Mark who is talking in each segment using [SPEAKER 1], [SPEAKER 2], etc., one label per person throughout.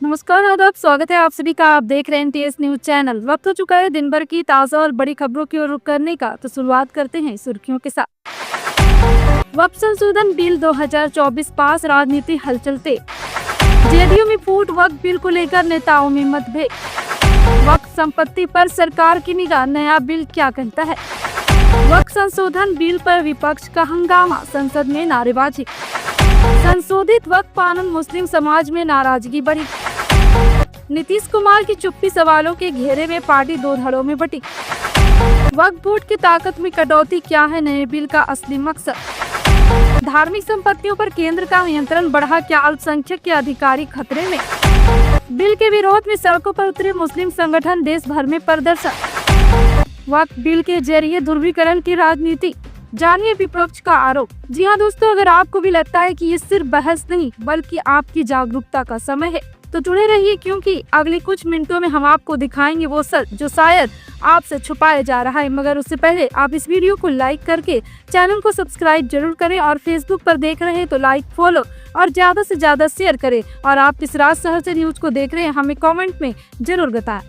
[SPEAKER 1] नमस्कार आदाब, स्वागत है आप सभी का। आप देख रहे हैं टीएस न्यूज चैनल। वक्त हो चुका है दिन भर की ताज़ा और बड़ी खबरों की ओर रुख करने का, तो शुरुआत करते हैं सुर्खियों के साथ। वक्फ संशोधन बिल 2024 पास, राजनीति हलचल तेज। जेडीयू में फूट, वक्फ बिल को लेकर नेताओं में मतभेद। वक्फ संपत्ति पर सरकार की निगाह, नया बिल क्या कहता है। वक्फ संशोधन बिल पर विपक्ष का हंगामा, संसद में नारेबाजी। संशोधित वक्फ कानून, मुस्लिम समाज में नाराजगी बढ़ी। नीतीश कुमार की चुप्पी, सवालों के घेरे में पार्टी दो धड़ों में बटी। वक्फ बोर्ड की ताकत में कटौती, क्या है नए बिल का असली मकसद। धार्मिक संपत्तियों पर केंद्र का नियंत्रण बढ़ा, क्या अल्पसंख्यक के अधिकारी खतरे में। बिल के विरोध में सड़कों पर उतरे मुस्लिम संगठन, देश भर में प्रदर्शन। वक्फ बिल के जरिए ध्रुवीकरण की राजनीति, जानिए विपक्ष का आरोप। जी हाँ दोस्तों, अगर आपको भी लगता है कि ये सिर्फ बहस नहीं बल्कि आपकी जागरूकता का समय है, तो जुड़े रहिए, क्योंकि अगले कुछ मिनटों में हम आपको दिखाएंगे वो सच जो शायद आपसे छुपाया जा रहा है। मगर उससे पहले आप इस वीडियो को लाइक करके चैनल को सब्सक्राइब जरूर करें, और फेसबुक पर देख रहे हैं तो लाइक, फॉलो और ज्यादा से ज्यादा शेयर करें। और आप किस राज शहर से न्यूज को देख रहे हैं हमें कमेंट में जरूर बताएं।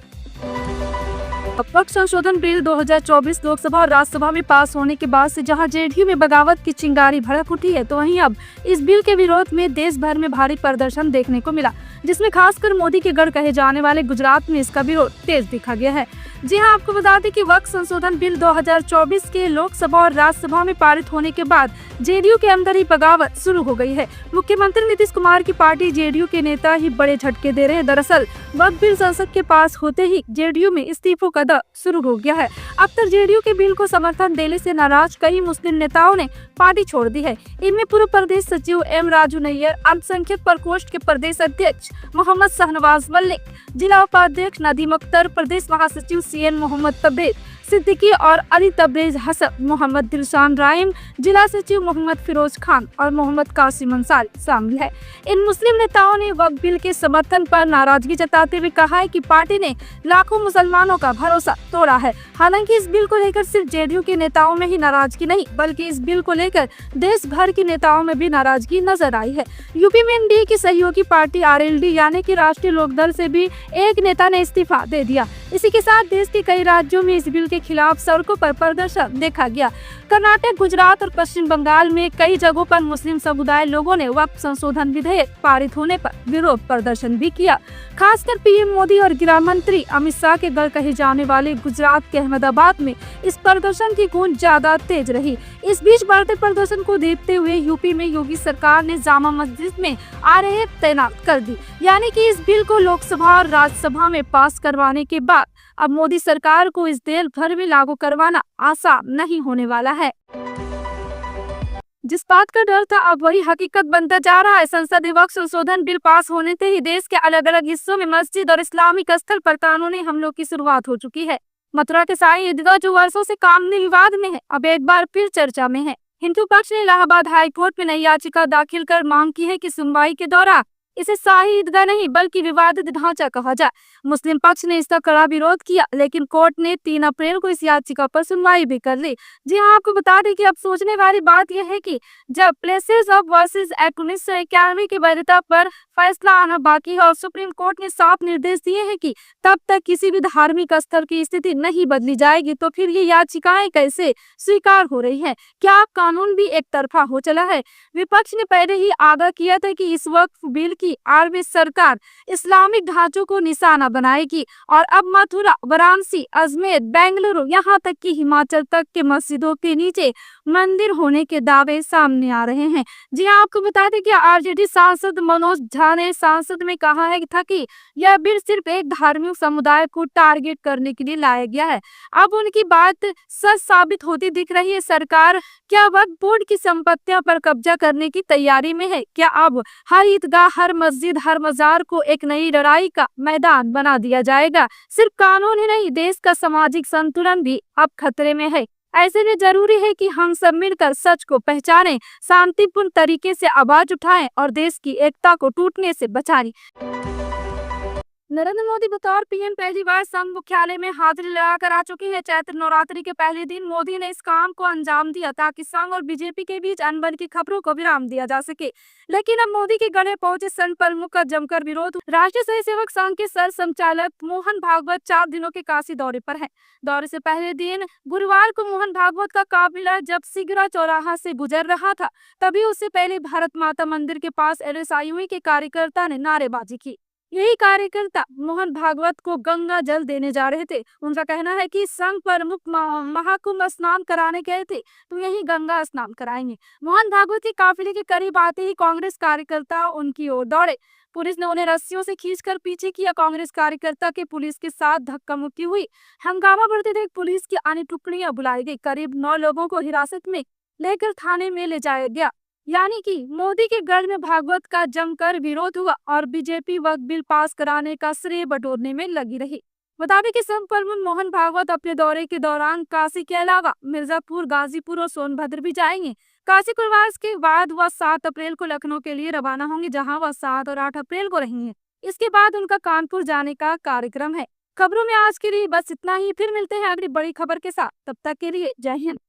[SPEAKER 1] वक्फ संशोधन बिल 2024 लोकसभा और राज्यसभा में पास होने के बाद से जहां जेडीयू में बगावत की चिंगारी भड़क उठी है, तो वहीं अब इस बिल के विरोध में देश भर में भारी प्रदर्शन देखने को मिला, जिसमें खासकर मोदी के गढ़ कहे जाने वाले गुजरात में इसका विरोध तेज दिखा गया है। जी हां, आपको बता दें कि वक्फ संशोधन बिल 2024 के लोकसभा और राज्यसभा में पारित होने के बाद जेडीयू के अंदर ही बगावत शुरू हो गई है। मुख्यमंत्री नीतीश कुमार की पार्टी जेडीयू के नेता ही बड़े झटके दे रहे हैं। दरअसल वक्फ बिल संसद के पास होते ही जेडीयू में इस्तीफों का दौर शुरू हो गया है। अब तक जेडीयू के बिल को समर्थन देने से नाराज कई मुस्लिम नेताओं ने पार्टी छोड़ दी है। इनमें पूर्व प्रदेश सचिव एम राजू नैयर, अल्पसंख्यक प्रकोष्ठ के प्रदेश अध्यक्ष मोहम्मद शाहनवाज मलिक, जिला उपाध्यक्ष नदीम अख्तर, प्रदेश महासचिव सीएन मोहम्मद तबरेज सिद्दीकी और अली तबरेज हसन, मोहम्मद दिलशान राइम, जिला सचिव मोहम्मद फिरोज खान और मोहम्मद कासिम अंसारी शामिल है। इन मुस्लिम नेताओं ने वक्फ बिल के समर्थन पर नाराजगी जताते हुए कहा है कि पार्टी ने लाखों मुसलमानों का भरोसा तोड़ा है। हालांकि इस बिल को लेकर सिर्फ जेडीयू के नेताओं में ही नाराजगी नहीं, बल्कि इस बिल को लेकर देश भर के नेताओं में भी नाराजगी नजर आई है। यूपी में एनडीए की सहयोगी पार्टी आरएलडी यानी कि राष्ट्रीय लोकदल से भी एक नेता ने इस्तीफा दे दिया। इसी के साथ देश के कई राज्यों में इस बिल के खिलाफ सड़कों पर प्रदर्शन देखा गया। कर्नाटक, गुजरात और पश्चिम बंगाल में कई जगहों पर मुस्लिम समुदाय लोगों ने वक्फ संशोधन विधेयक पारित होने पर विरोध प्रदर्शन भी किया। खासकर पीएम मोदी और गृह मंत्री अमित शाह के गढ़ कहे जाने वाले गुजरात के अहमदाबाद में इस प्रदर्शन की गूंज ज्यादा तेज रही। इस बीच बढ़ते प्रदर्शन को देखते हुए यूपी में योगी सरकार ने जामा मस्जिद में आरएएफ तैनात कर दी। यानी कि इस बिल को लोकसभा और राज्यसभा में पास करवाने के बाद अब मोदी सरकार को इस देश भर में लागू करवाना आसान नहीं होने वाला है। जिस बात का डर था अब वही हकीकत बनता जा रहा है। संसदीय वक्फ संशोधन बिल पास होने से ही देश के अलग अलग हिस्सों में मस्जिद और इस्लामिक स्थल पर कानूनी हमलों की शुरुआत हो चुकी है। मथुरा के साईं ईदगाह जो वर्षों से कानूनी विवाद में है, अब एक बार फिर चर्चा में है। हिंदू पक्ष ने इलाहाबाद हाईकोर्ट में नई याचिका दाखिल कर मांग की है कि सुनवाई के दौरान इसे शाही ईदगाह नहीं बल्कि विवादित ढांचा कहा जाए। मुस्लिम पक्ष ने इसका कड़ा विरोध किया, लेकिन कोर्ट ने 3 अप्रैल को इस याचिका पर सुनवाई भी कर ली। जी हाँ, आपको बता दें कि अब सोचने वाली बात यह है कि जब प्लेसेस ऑफ वर्सेस एक्ट 1991 की वैधता पर फैसला आना बाकी है और सुप्रीम कोर्ट ने साफ निर्देश दिए हैं कि तब तक किसी भी धार्मिक स्थल की स्थिति नहीं बदली जाएगी, तो फिर ये याचिकाएं कैसे स्वीकार हो रही है। क्या कानून भी एक तरफा हो चला है। विपक्ष ने पहले ही आगाह किया था कि इस वक्फ बिल की आरबीआई सरकार इस्लामिक ढांचों को निशाना बनाएगी, और अब मथुरा, वाराणसी, अजमेर, बेंगलुरु, यहाँ तक कि हिमाचल तक के मस्जिदों के नीचे मंदिर होने के दावे सामने आ रहे हैं। जी हाँ, आपको बता दें कि आरजेडी सांसद मनोज झा ने संसद में कहा है था कि यह बिल सिर्फ एक धार्मिक समुदाय को टारगेट करने के लिए लाया गया है। अब उनकी बात सच साबित होती दिख रही है। सरकार क्या वक्फ बोर्ड की संपत्तियों पर कब्जा करने की तैयारी में है। क्या अब हर ईदगाह, हर मस्जिद, हर मजार को एक नई लड़ाई का मैदान बना दिया जाएगा। सिर्फ कानून ही नहीं, देश का सामाजिक संतुलन भी अब खतरे में है। ऐसे में जरूरी है कि हम सब मिलकर सच को पहचानें, शांतिपूर्ण तरीके से आवाज उठाएं और देश की एकता को टूटने से बचाएं। नरेंद्र मोदी बतौर पीएम पहली बार संघ मुख्यालय में हाजिरी लगाकर आ चुके हैं। चैत्र नवरात्रि के पहले दिन मोदी ने इस काम को अंजाम दिया ताकि संघ और बीजेपी के बीच अनबन की खबरों को विराम दिया जा सके। लेकिन अब मोदी के गले पहुंचे संघ प्रमुख का जमकर विरोध। राष्ट्रीय स्वयंसेवक संघ के सर संचालक मोहन भागवत 4 दिनों के काशी दौरे पर हैं। दौरे से पहले दिन गुरुवार को मोहन भागवत का काफिला जब सिगरा चौराहा से गुजर रहा था, तभी उससे पहले भारत माता मंदिर के पास एलएसआईयू के कार्यकर्ता ने नारेबाजी की। यही कार्यकर्ता मोहन भागवत को गंगा जल देने जा रहे थे। उनका कहना है कि संघ प्रमुख महाकुंभ स्नान कराने गए थे तो यही गंगा स्नान कराएंगे। मोहन भागवत के काफिले के करीब आते ही कांग्रेस कार्यकर्ता उनकी ओर दौड़े। पुलिस ने उन्हें रस्सियों से खींचकर पीछे किया। कांग्रेस कार्यकर्ता के पुलिस के साथ धक्का मुक्की हुई। हंगामा बढ़ते देख पुलिस की अन्य टुकड़ियां बुलाई गई। करीब 9 लोगों को हिरासत में लेकर थाने में ले जाया गया। यानी कि मोदी के गढ़ में भागवत का जमकर विरोध हुआ और बीजेपी वक्त बिल पास कराने का श्रेय बटोरने में लगी रही। बता दें कि संघ प्रमुख मोहन भागवत अपने दौरे के दौरान काशी के अलावा मिर्जापुर, गाजीपुर और सोनभद्र भी जाएंगे। काशी प्रवास के बाद वह 7 अप्रैल को लखनऊ के लिए रवाना होंगे, जहां वह 7 और 8 अप्रैल को रहेंगे। इसके बाद उनका कानपुर जाने का कार्यक्रम है। खबरों में आज के लिए बस इतना ही। फिर मिलते हैं अगली बड़ी खबर के साथ। तब तक के लिए जय हिंद।